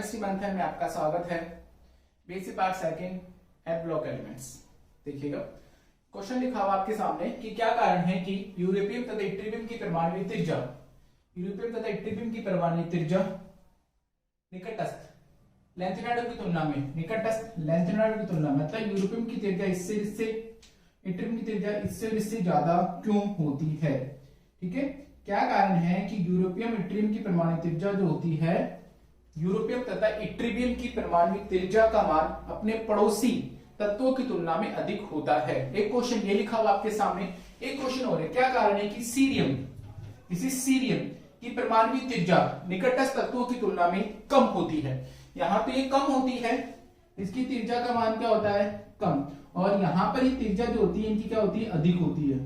Chemistry मंथन में आपका स्वागत है। बेसिक पार्ट सेकंड है ब्लॉक एलिमेंट्स। देखिएगा क्वेश्चन लिखा हुआ आपके सामने कि क्या कारण है कि यूरोपियम तथा इट्रिबियम की परमाणु त्रिज्या निकटस्थ लैंथेनाइडो की तुलना में मतलब यूरोपियम की त्रिज्या इससे इट्रिबियम की त्रिज्या इससे ज्यादा क्यों होती है। ठीक है, क्या कारण है कि यूरोपियम इट्रिबियम की परमाणु त्रिज्या जो होती है, यूरोपियम तथा इट्रिबियम की परमाणु त्रिज्या का मान अपने पड़ोसी तत्वों की तुलना में अधिक होता है। एक क्वेश्चन ये लिखा हुआ आपके सामने, एक क्वेश्चन और है, क्या कारण है कि सीरियम की परमाणु त्रिज्या निकटस्थ तत्वों की तुलना में कम होती है। यहाँ पे ये कम होती है, इसकी त्रिज्या का मान क्या होता है, कम, और यहाँ पर ही त्रिज्या जो होती है इनकी क्या होती है, अधिक होती है।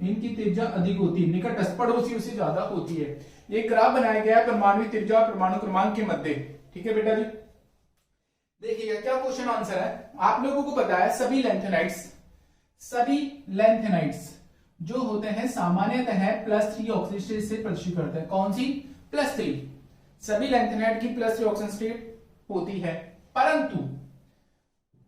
इनकी त्रिज्या अधिक होती है, निकटस्थ पड़ोसियों से ज्यादा होती है। ये ग्राफ बनाया गया है परमाणु त्रिज्या और परमाणु क्रमांक के मध्य। ठीक है बेटा जी, देखिएगा क्या क्वेश्चन आंसर है। आप लोगों को पता है सभी लैंथेनाइड्स जो होते हैं सामान्यतः +3 ऑक्सीजन स्टेट से प्रदर्शित करते हैं। कौन सी? +3। सभी लैंथेनाइड की +3 ऑक्सीजन स्टेट होती है, परंतु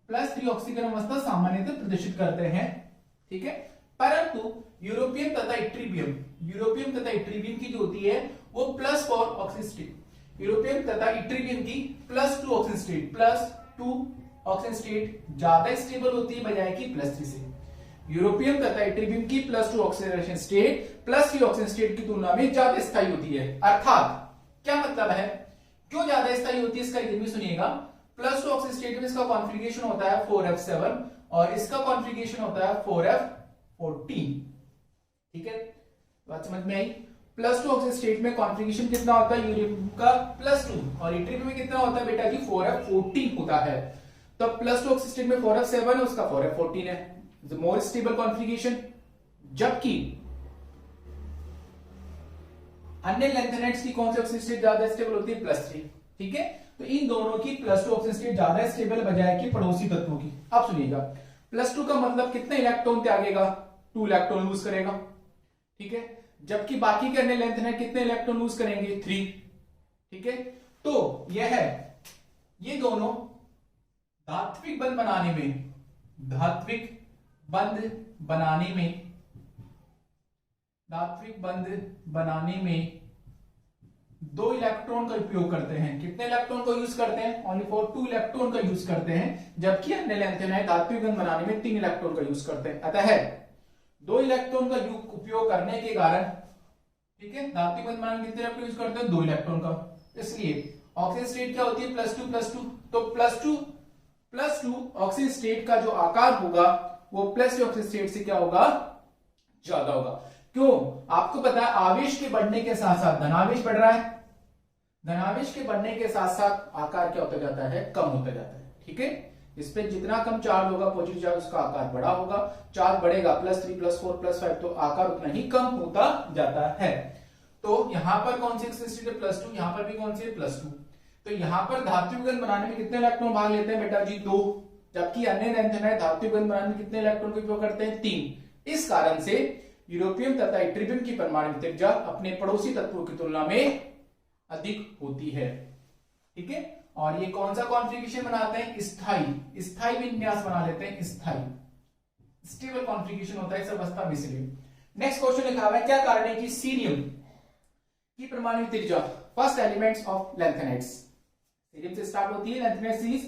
+3 ऑक्सीजन अवस्था सामान्यतः प्रदर्शित करते हैं। ठीक है, परंतु यूरोपियम तथा इट्रिबियम की जो होती है वो +4 ऑक्सीजन स्टेट, यूरोपियम तथा इट्रिबियम की +2 ऑक्सीजन स्टेट ज्यादा स्टेबल होती है बजाय कि +3 से। यूरोपियम तथा इट्रिबियम की +2 ऑक्सीजन स्टेट +3 ऑक्सीजन स्टेट की तुलना में ज्यादा स्थायी होती है। अर्थात क्या मतलब है, क्यों ज्यादा स्थायी होती है इसका रीजन भी सुनिएगा। +2 ऑक्सीजन स्टेट में इसका कॉन्फ़िगरेशन होता है 4f7 और इसका कॉन्फ़िगरेशन होता है 4f14। ठीक है, बात समझ में आई। +2 ऑक्सीजन स्टेट में कॉन्फ़िगरेशन कितना होता है, यूरेनियम का +2 और इट्रिबियम में कितना होता है बेटा जी, 4f14 होता है। तो +2 ऑक्सीजन स्टेट में 4f7 है, उसका 4f14 है, मोर स्टेबल कॉन्फ़िगरेशन। जबकि अन्य लैंथेनाइड्स की कौन सी ऑक्सीजन स्टेट ज्यादा स्टेबल होती है, +3। ठीक है, तो इन दोनों की +2 ऑक्सीजन स्टेट ज्यादा स्टेबल बजाय कि पड़ोसी तत्वों की। अब सुनिएगा, +2 का मतलब कितने इलेक्ट्रॉन त्यागेगा, 2 इलेक्ट्रॉन लूज करेगा। ठीक है, जबकि बाकी के अन्य लैंथेनाइड कितने इलेक्ट्रॉन लूज करेंगे, 3। ठीक है, तो ये दोनों धात्विक बंध बनाने में 2 इलेक्ट्रॉन का उपयोग करते हैं। कितने इलेक्ट्रॉन को यूज करते हैं, ओनली फॉर 2 इलेक्ट्रॉन का यूज करते हैं, जबकि अन्य लैंथेनाइड धात्विक बंध बनाने में 3 इलेक्ट्रॉन का यूज करते हैं। अतः 2 इलेक्ट्रॉन का उपयोग करने के कारण, ठीक है, धात्विक बंध बनाने में कितने इलेक्ट्रॉन यूज करते हैं, 2 इलेक्ट्रॉन का। इसलिए ऑक्सीजन स्टेट क्या होती है, +2 तो +2 ऑक्सीजन स्टेट का जो आकार होगा वो +3 ऑक्सीजन स्टेट से क्या होगा, ज्यादा होगा। क्यों? आपको पता है आवेश के बढ़ने के साथ साथ धनावेश बढ़ रहा है, धनावेश के बढ़ने के साथ साथ आकार क्या होता जाता है, कम होता जाता है। ठीक है, इस पे जितना कम चार्ज होगा, पॉजिटिव चार्ज, उसका आकार बड़ा होगा। चार्ज बढ़ेगा +3 +4 +5 तो आकार उतना ही कम होता जाता है। तो यहां पर कौन सी ऑक्सीजन स्टेट है, +2, यहां पर भी कौन सी है, +2। तो यहां पर धात्विक बंध बनाने में कितने इलेक्ट्रॉन भाग लेते हैं बेटा जी, 2, जबकि अन्य लैंथेनाइड धात्विक बंध बनाने में कितने इलेक्ट्रॉन का उपयोग करते हैं, 3। इस कारण से यूरोपियम तथा इट्रिबियम की परमाणु त्रिज्या अपने पड़ोसी तत्वों की तुलना में अधिक होती है। ठीक है, और ये कौन सा कॉन्फ़िगरेशन बनाते हैं, स्थायी विन्यास बना लेते हैं, स्टेबल कॉन्फ़िगरेशन होता है इस अवस्था में। इसलिए नेक्स्ट क्वेश्चन लिखा हुआ है, क्या कारण है कि सीरियम की परमाणु त्रिज्या, first elements of lanthanides, cerium से स्टार्ट होती है, लैंथेनाइड सीरीज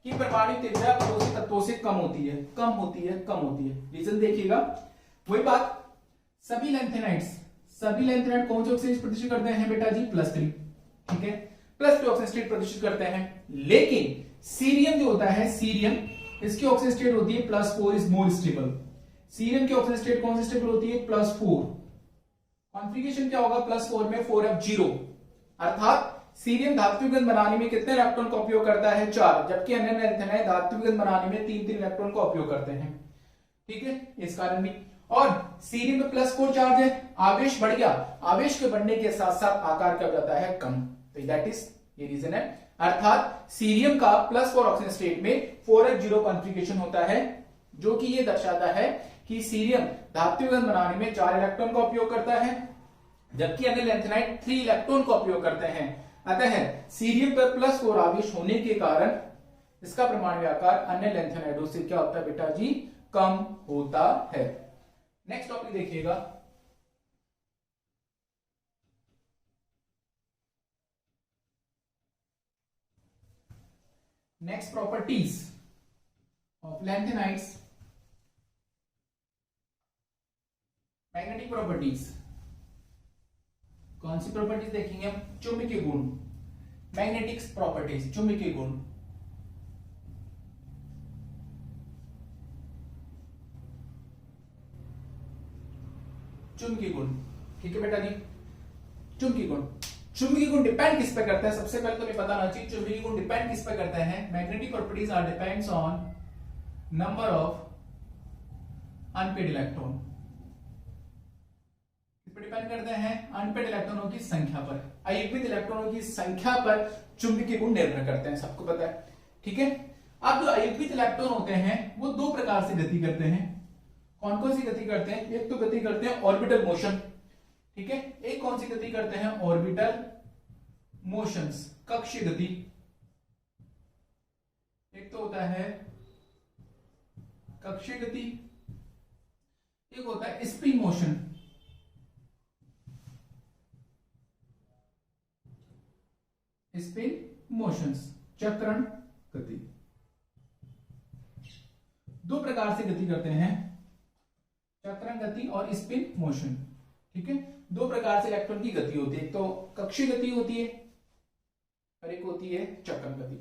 की परमाणु त्रिज्या पड़ोसी तत्वों से कम होती है। रीजन देखिएगा, वही बात, सभी लैंथेनाइड कौन से ऑक्सीजन प्रदर्शित करते हैं बेटा जी, +3। ठीक है, +2 ऑक्सीजन स्टेट प्रदर्शित करते हैं, लेकिन सीरियम जो होता है, इसकी ऑक्सीजन स्टेट होती है +4 इज मोर स्टेबल। सीरियम की ऑक्सीजन स्टेट कौन सी स्टेबल होती है, +4। कॉन्फ़िगरेशन क्या होगा, +4 में 4f0। अर्थात सीरियम धात्विक बंध बनाने में कितने इलेक्ट्रॉन का उपयोग करता है, 4, जबकि अन्य लैंथेनाइड धात्विक बंध बनाने में 3 इलेक्ट्रॉन का उपयोग करते हैं। ठीक है, इस कारण भी, और सीरियम में +4 चार्ज है, आवेश बढ़ गया, आवेश के बढ़ने के साथ साथ आकार क्या हो जाता है, कम। तो दैट इज ये रीजन है। अर्थात सीरियम का +4 ऑक्सीजन स्टेट में 4f0 कॉन्फ़िगरेशन होता है, जो कि ये दर्शाता है कि सीरियम धात्विक बंध बनाने में 4 इलेक्ट्रॉन का उपयोग करता है, जबकि अन्य लैंथेनाइड 3 इलेक्ट्रॉन का उपयोग करते हैं। अतः सीरियम पर +4 आवेश होने के कारण इसका परमाणु आकार अन्य लैंथेनाइडों से क्या होता है बेटा जी, कम होता है। नेक्स्ट टॉपिक देखिएगा, next properties of lanthanides, magnetic properties. कौन सी प्रॉपर्टीज देखेंगे हम, चुंबकीय गुण, मैग्नेटिक्स प्रॉपर्टीज, चुंबकीय गुण। चुंबकीय गुण, ठीक है बेटा जी। चुंबकीय गुण, चुंबकीय गुण डिपेंड किस पे करता है, सबसे पहले तो हमें पता होना चाहिए चुंबकीय गुण डिपेंड किस पे करते हैं। Magnetic properties are depends on number of unpaired electron, किस पे डिपेंड करते हैं, अनपेड इलेक्ट्रॉनों की संख्या पर, अयुग्मित इलेक्ट्रॉनों की संख्या पर चुंबकीय गुण निर्भर करते हैं, सबको पता है, ठीक है। अब जो अयुग्मित इलेक्ट्रॉन होते हैं वो दो प्रकार से गति करते हैं। कौन कौन सी गति करते हैं, एक तो गति करते हैं ऑर्बिटल मोशन, ठीक है। एक कौन सी गति करते हैं, ऑर्बिटल मोशंस, कक्षीय गति। एक तो होता है कक्षीय गति, एक होता है स्पिन मोशन। स्पिन मोशंस, चक्रण गति, दो प्रकार से गति करते हैं, चक्रण गति और स्पिन मोशन, ठीक है। दो प्रकार से इलेक्ट्रॉन की गति होती है, एक तो कक्षीय गति होती है और एक होती है चक्रण गति।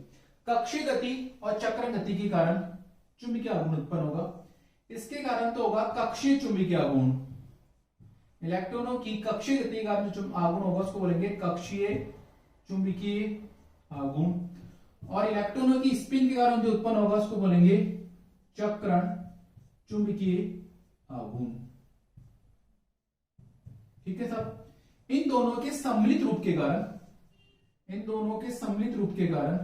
कक्षीय गति और चक्रण गति के कारण चुंबकीय आघूर्ण उत्पन्न होगा। इसके कारण तो होगा कक्षीय चुंबकीय आघूर्ण। इलेक्ट्रॉनों की कक्षीय गति के कारण जो आघूर्ण होगा उसको बोलेंगे कक्षीय चुंबकीय आघूर्ण, और इलेक्ट्रॉनों की स्पिन के कारण जो उत्पन्न होगा उसको बोलेंगे चक्रण चुंबकीय आघूर्ण, ठीक है साहब। इन दोनों के सम्मिलित रूप के कारण, इन दोनों के सम्मिलित रूप के कारण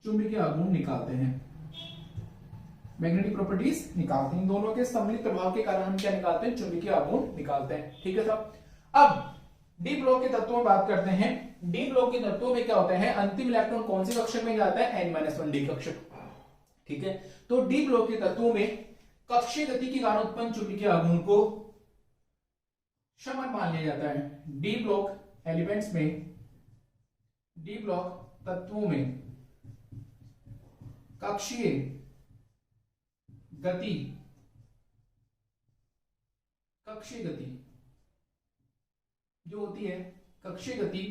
चुंबकीय आघूर्ण निकालते हैं, मैग्नेटिक प्रॉपर्टीज निकालते हैं। इन दोनों के सम्मिलित प्रभाव के कारण हम क्या निकालते हैं, चुंबकीय आघूर्ण निकालते हैं, ठीक है साहब। अब डी ब्लॉक के तत्वों में बात करते हैं। डी ब्लॉक के तत्वों में क्या होता है, अंतिम इलेक्ट्रॉन कौन से कक्षक में जाता है, n-1 डी कक्षक, ठीक है। तो डी ब्लॉक के तत्वों में कक्षीय गति के कारण उत्पन्न चुंबकीय आघूर्ण को शमन मान लिया जाता है। डी ब्लॉक एलिमेंट्स में, डी ब्लॉक तत्वों में कक्षीय गति, कक्षीय गति जो होती है, कक्षीय गति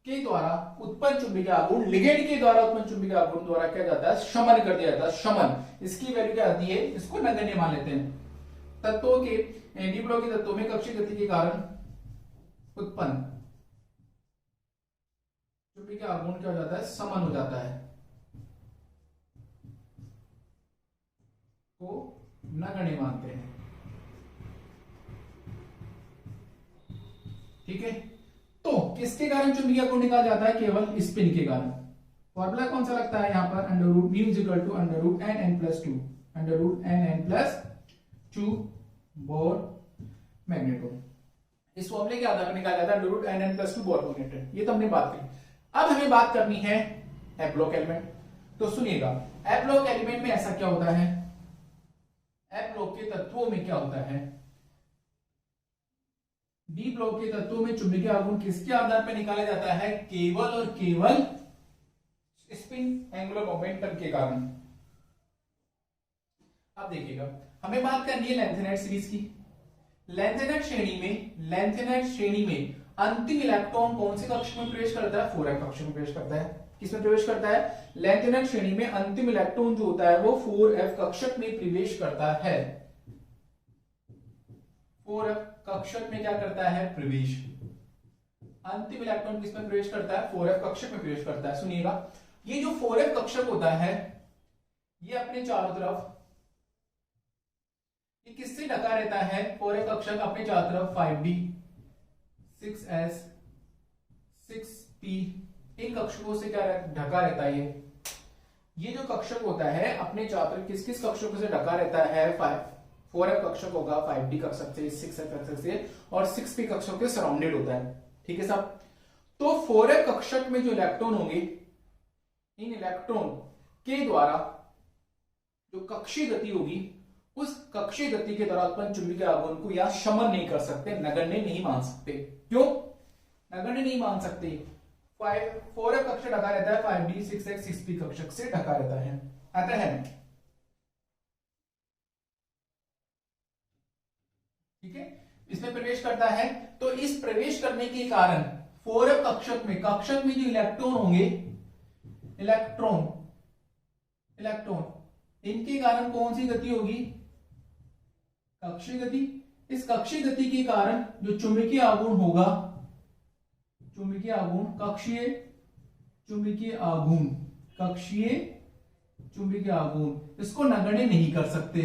के द्वारा उत्पन्न चुंबकीय आघूर्ण लिगेंड के द्वारा उत्पन्न चुंबकीय आघूर्ण द्वारा क्या जाता है, शमन कर दिया जाता है, शमन। इसकी वैल्यू क्या आती है, इसको नगण्य मान लेते हैं। तत्वों के, डी ब्लॉक के तत्वों में कक्षीय गति के कारण उत्पन्न चुंबकीय आघूर्ण क्या हो जाता है, समन हो जाता है, को नगण्य मानते हैं, ठीक है। तो किसके कारण चुंबकीय आघूर्ण निकाला जाता है, केवल स्पिन के कारण। फॉर्मूला कौन सा लगता है यहाँ पर, √μ=√nn+2, √nn+2 बोर मैग्नेटो। इस फॉर्मूले के आधार पर निकाला जाता है √nn+2 बोर मैग्नेटो। ये तो हमने बात की। अब हमें बात करनी है एफ ब्लॉक एलिमेंट। तो सुनिएगा, एफ ब्लॉक एलिमेंट में ऐसा क्या होता है, एफ ब्लॉक के तत्वों में क्या होता है, डी ब्लॉक के तत्वों में चुंबकीय आघूर्ण किसके आधार पर निकाला जाता है, केवल और केवल स्पिन एंगुलर मोमेंटम के कारण। अब देखिएगा, हमें बात करनी है लैंथेनाइड सीरीज की। लैंथेनाइड श्रेणी में अंतिम इलेक्ट्रॉन कौन से कक्ष में प्रवेश करता है, 4f कक्ष में प्रवेश करता है। किसमें प्रवेश करता है, लैंथेनाइड श्रेणी में अंतिम इलेक्ट्रॉन जो होता है वो 4f कक्षक में प्रवेश करता है। 4f कक्षक में क्या करता है, प्रवेश। अंतिम इलेक्ट्रॉन किसमें प्रवेश करता है, 4f कक्षक में प्रवेश करता है। सुनिएगा, ये जो 4f कक्षक होता है ये अपने चारों तरफ, ये किससे ढका रहता है, 4f कक्षक अपने चारों तरफ 5d, 6s, 6p इन कक्षकों से क्या ढका रहता है। ये जो कक्षक होता है अपने चारों तरफ किस किस कक्षकों से ढका रहता है, 4f कक्षक होगा 5d कक्षक से, 6f कक्षक से और 6p कक्षक के सराउंडेड होता है, ठीक है साहब। तो 4f कक्षक में जो इलेक्ट्रॉन होंगे, इन इलेक्ट्रॉन के द्वारा जो कक्षीय गति होगी, उस कक्षीय गति के द्वारा उत्पन्न चुंबकीय आघूर्ण को या शमन नहीं कर सकते, नगण्य नहीं मान सकते। क्यों नगण्य नहीं मान सकते? 4f कक्षक ढका रहता है 5d 6x 6p कक्षक से ढका रहता है, आता है। ठीक है, इसमें प्रवेश करता है। तो इस प्रवेश करने के कारण 4f कक्षक में जो इलेक्ट्रॉन होंगे, इलेक्ट्रॉन इनके कारण कौन सी गति होगी? कक्षीय गति। इस कक्षीय गति के कारण जो चुंबकीय आघूर्ण होगा, कक्षीय चुंबकीय आघूर्ण, इसको नगण्य नहीं कर सकते,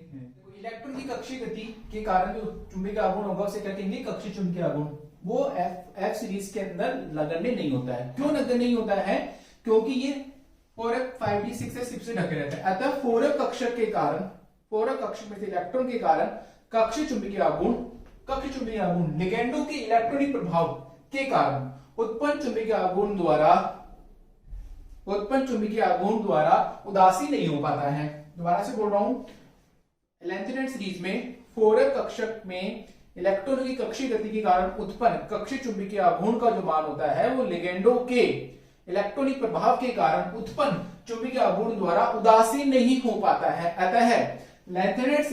हैं। इलेक्ट्रॉन की कक्षीय गति के कारण जो चुंबकीय आघूर्ण होगा उसे क्या कहेंगे? कक्षीय चुंबकीय आघूर्ण। वो एफ सीरीज के अंदर नगण्य नहीं होता है। क्यों नगण्य नहीं होता है? क्योंकि ये 4f 5d 6s 6 से ढके रहता है। अतः 4f कक्षक के कारण, 4f कक्षक में से इलेक्ट्रॉन के कारण कक्षीय चुंबकीय आघूर्ण लिगेंडों के इलेक्ट्रॉनिक प्रभाव के कारण उत्पन्न चुंबकीय आघूर्ण द्वारा उदासीन नहीं हो पाता है। दोबारा से बोल रहा हूं, लैंथेनाइड सीरीज में 4f कक्षक में इलेक्ट्रॉनों की कक्षीय गति के कारण उत्पन्न कक्षीय चुंबकीय आघूर्ण का जो मान होता है वो लिगेंडों के इलेक्ट्रॉनिक प्रभाव के कारण उत्पन्न चुंबकीय आघूर्ण द्वारा उदासीन नहीं हो पाता है। अतः लैंथेनाइड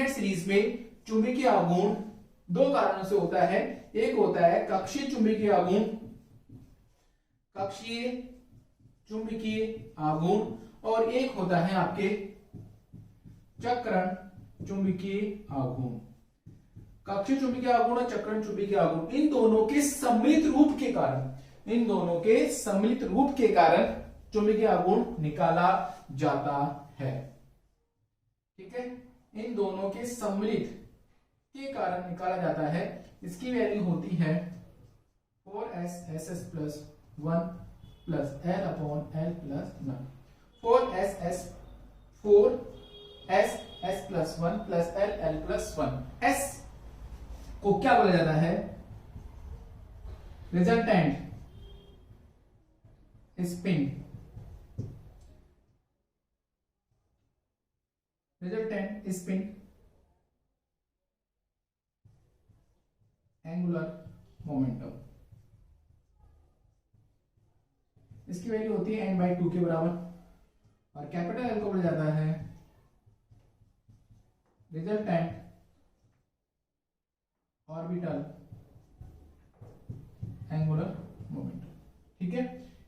सीरीज में चुंबकीय आघूर्ण दो कारणों से होता है। एक होता है कक्षीय चुंबकीय आघूर्ण और एक होता है आपके चक्रण चुंबकीय आघूर्ण। कक्षीय चुंबकीय आघूर्ण और चक्रण चुंबकीय आघूर्ण, इन दोनों के सम्मिलित रूप के कारण चुंबकीय आघूर्ण निकाला जाता है। ठीक है, इन दोनों के सम्मिलित के कारण निकाला जाता है। इसकी वैल्यू होती है 4s plus 1 plus l upon l plus 1। 4s plus 1 plus l plus 1। s को क्या बोला जाता है? Resultant spin, angular momentum. इसकी वैल्यू होती है n/2 के बराबर। और कैपिटल L को बोला जाता है रिजल्टेंट ऑर्बिटल एंगुलर मोमेंटम। ठीक है,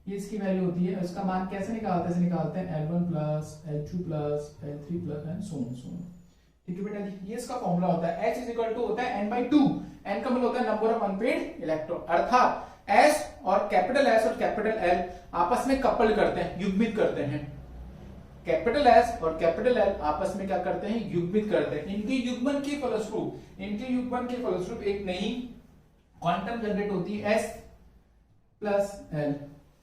ये इसकी वैल्यू होती है। इसका मान कैसे निकालते हैं? L1 plus L2 plus L3 plus and so on. ठीक है बेटा जी, ये इसका फॉर्मूला होता है। H इज इक्वल टू होता है n/2। n का मतलब होता है नंबर ऑफ अनपेड इलेक्ट्रॉन, अर्थात S और कैपिटल L आपस में कपल करते हैं, युग्मित करते हैं। कैपिटल S और कैपिटल L आपस में क्या करते हैं? युग्मित करते हैं। इनके युग्मन के फलस्वरूप एक नई क्वांटम जनरेट होती है, S प्लस L।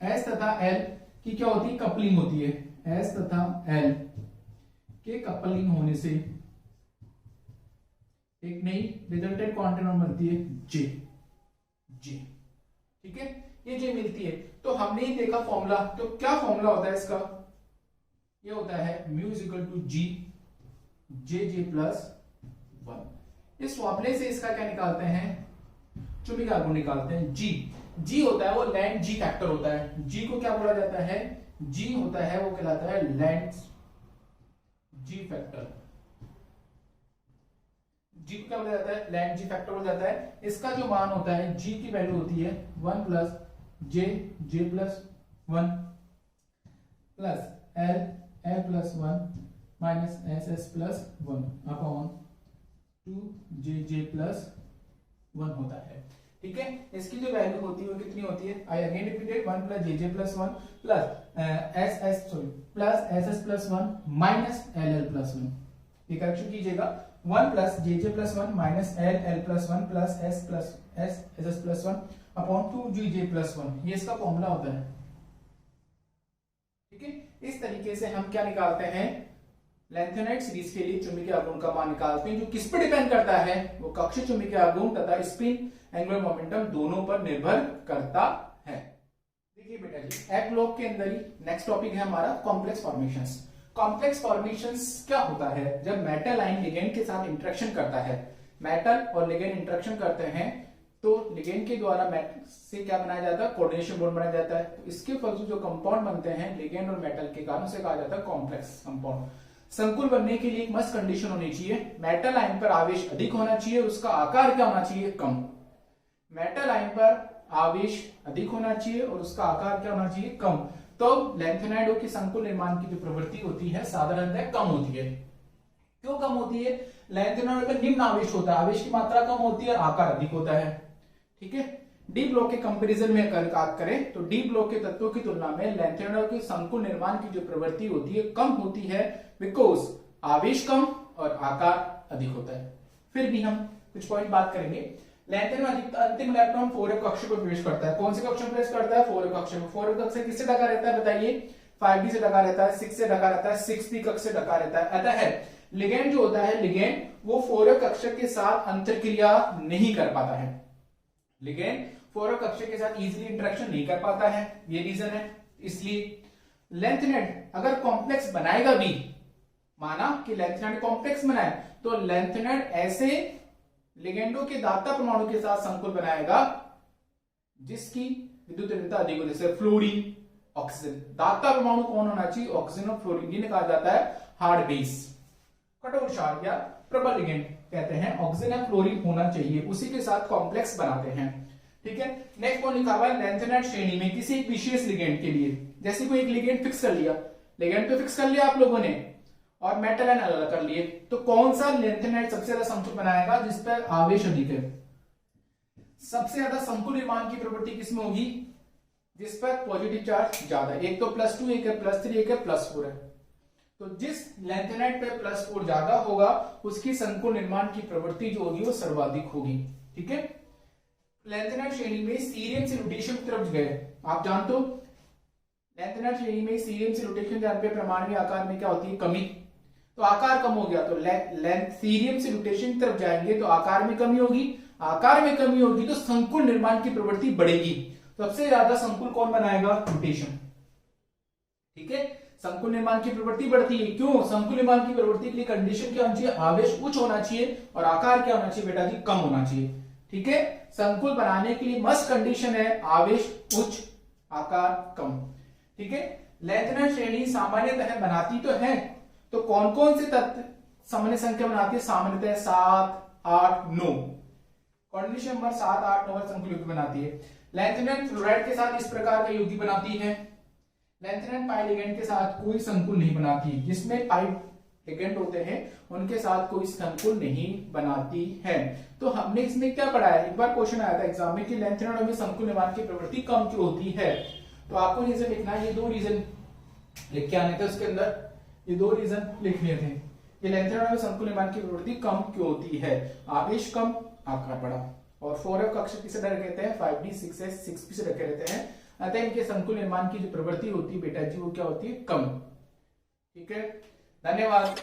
S तथा L की क्या होती है? कपलिंग होती है। S तथा L के कपलिंग होने से एक नई रिजल्टेंट क्वांटम बनती है J। ठीक है, ये J मिलती है। तो हमने ही देखा फॉर्मूला, तो क्या फॉर्मूला होता है इसका? ये होता है mu is equal to G J plus 1। इस फॉर्मूले से इसका क्या निकालते हैं? चुंबकीय आघूर्ण निकालते हैं। G होता है वो लैंड G फैक्टर होता है। G को क्या बोला जाता है? G होता है वो कहलाता है लैंड G फैक्टर। G को क्या बोला जाता है? लैंड G फैक्टर बोला जाता है। इसका जो मान होता है G की वैल्यू होती है 1 plus J plus 1 plus L plus 1 minus SS plus 1 upon 2J plus 1 होता है। ठीक है, इसकी जो वैल्यू होती है वो कितनी होती है? I again repeated 1 plus JJ plus 1 plus SS plus 1 minus LL plus 1। ये करेक्शन कीजिएगा, 1 plus JJ plus 1 minus LL plus 1 plus SS plus 1 upon 2JJ plus 1। ये इसका फॉर्मूला होता है। ठीक है, इस तरीके से हम क्या निकालते हैं? लैंथेनाइड सीरीज के लिए चुंबकीय आघूर्ण का मान निकालते हैं, जो किस पर डिपेंड करता है, वो कक्षीय चुंबकीय आघूर्ण तथा स्पिन एंगुलर मोमेंटम दोनों पर निर्भर करता है। देखिए बेटा जी, एक ब्लॉक के अंदर ही नेक्स्ट टॉपिक है हमारा कॉम्प्लेक्स फॉर्मेशंस। कॉम्प्लेक्स फॉर्मेशंस क्या होता है, जब मेटल आयन लिगेंड के साथ इंटरेक्शन करता है, मेटल और लिगेंड इंटरेक्शन करते हैं तो लिगेंड के द्वारा मेटल से क्या बनाया जाता है, कोऑर्डिनेशन बॉन्ड बनाया जाता है। तो इसके फलस्वरूप जो कंपाउंड बनते हैं लिगेंड और मेटल के कारण, से कहा जाता है कॉम्प्लेक्स कंपाउंड। संकुल बनने के लिए एक मस्ट कंडीशन होनी चाहिए, मेटल आयन पर आवेश अधिक होना चाहिए, उसका आकार क्या होना चाहिए, कम। मेटल आयन पर आवेश अधिक होना चाहिए और उसका आकार क्या होना चाहिए, कम। तो लैंथेनाइडों की संकुल निर्माण की जो प्रवृत्ति होती है साधारणतः कम होती है। क्यों कम होती है, लैंथेनाइडों में निम्न आवेश होता है, आवेश की मात्रा कम होती है और आकार अधिक होता है। ठीक है, डी ब्लॉक के कंपैरिजन में अगर बात करें तो डी ब्लॉक के तत्वों की तुलना में लैंथेनाइडों की संकुल निर्माण की जो प्रवृत्ति होती है कम होती है, बिकॉज आवेश कम और आकार अधिक होता है। फिर भी हम कुछ पॉइंट बात करेंगे। लैंथेनाइड अंतिम इलेक्ट्रॉन 4f कक्ष को प्रवेश करता है। कौन से कक्ष में प्रवेश करता है, 4f कक्ष में। 4f कक्ष किससे ढका रहता है बताइए, 5d से ढका रहता है, 6 से ढका रहता है, 6p कक्ष से ढका रहता है। अतः है लिगेंड जो होता है, लिगेंड वो 4f कक्ष के साथ अंतरक्रिया नहीं कर पाता है, लिगेंड 4f कक्ष के साथ इजीली इंटरेक्शन नहीं कर पाता है, ये रीजन है। इसलिए लैंथेनाइड अगर कॉम्प्लेक्स बनाएगा भी, माना कि लैंथेनाइड कॉम्प्लेक्स बनाए, तो लैंथेनाइड ऐसे लिगेंडों के दाता परमाणु के साथ संकुल बनाएगा जिसकी विद्युत ऋणता अधिक हो, जैसे फ्लोरीन, ऑक्सीजन। दाता परमाणु कौन होना चाहिए, ऑक्सीजन और फ्लोरीन, जिन्हें कहा जाता है हार्ड बेस, कठोर क्षार या प्रबल लिगेंड कहते हैं। ऑक्सीजन या फ्लोरीन होना चाहिए, उसी के साथ कॉम्प्लेक्स बनाते हैं। ठीक है, नेक्स्ट पॉइंट लिखा हुआ है लैंथेनाइड श्रेणी में किसी एक विशेष लिगेंड के लिए, जैसे कोई एक लिगेंड फिक्स कर लिया, लिगेंड तो फिक्स कर लिया आप लोगों ने और मेटल आयन अलग कर लिए, तो कौन सा लैंथेनाइड सबसे ज्यादा संकुल बनाएगा जिस पर आवेश अधिक है। सबसे ज्यादा संकुल निर्माण की प्रवृत्ति किसमें होगी, जिस पर पॉजिटिव चार्ज ज्यादा है। एक तो +2, एक है +3, एक है +4 है। तो जिस लैंथेनाइड पे +4 ज्यादा होगा उसकी संकुल निर्माण की प्रवृत्ति जो होगी वो सर्वाधिक होगी। ठीक है, लैंथेनाइड श्रेणी में सीरियम से लुटेशियम की तरफ गए, आप जानते हो लैंथेनाइड श्रेणी में सीरियम से लुटेशियम जाने पे परमाणु आकार में क्या होती है, कमी, तो आकार कम हो गया। तो सीरियम से लुटेशियम की तरफ जाएंगे तो आकार में कमी होगी, आकार में कमी होगी तो संकुल निर्माण की प्रवृत्ति बढ़ेगी। सबसे ज्यादा संकुल कौन बनाएगा, लुटेशियम। ठीक है, संकुल निर्माण की प्रवृत्ति बढ़ती है, क्यों, संकुल निर्माण की प्रवृत्ति के लिए कंडीशन क्या होनी चाहिए, आवेश उच्च होना चाहिए और आकार क्या होना चाहिए बेटा जी, कम होना चाहिए। ठीक है, संकुल बनाने के लिए मस्ट कंडीशन है आवेश उच्च, आकार कम। ठीक है, लैंथेनाइड श्रेणी सामान्यतः बनाती तो है, तो कौन कौन से तत्व सामान्य संख्या बनाती है, सामान्यतः 7, 8, 9, कंडीशन नंबर 7, 8, 9 संकुल युग्म बनाती है। लैंथेनाइड फ्लोराइड के साथ इस प्रकार का युग्म बनाती है। लैंथेनाइड पाई लिगेंड के साथ कोई संकुल नहीं बनाती, जिसमें पाई लिगेंड होते हैं उनके साथ कोई संकुल नहीं बनाती है। तो हमने इसमें क्या पढ़ा है, एक बार क्वेश्चन आया था एग्जाम में कि लैंथेनाइड में संकुल निर्माण की प्रवृत्ति कम क्यों होती है, तो आपको रीजन लिखना है, ये 2 रीजन लिख के आने थे उसके अंदर, ये 2 रीजन लिखने थे कि लैंथेनाइड में संकुल निर्माण की प्रवृत्ति कम क्यों होती है, आवेश कम, आकार बड़ा, और 4f कक्ष किसे ढके रहते हैं, 5d, 6s, 6p से ढके रहते हैं। अतः इनके संकुल निर्माण की जो प्रवृत्ति होती है बेटा जी वो क्या होती है, कम। ठीक है, धन्यवाद।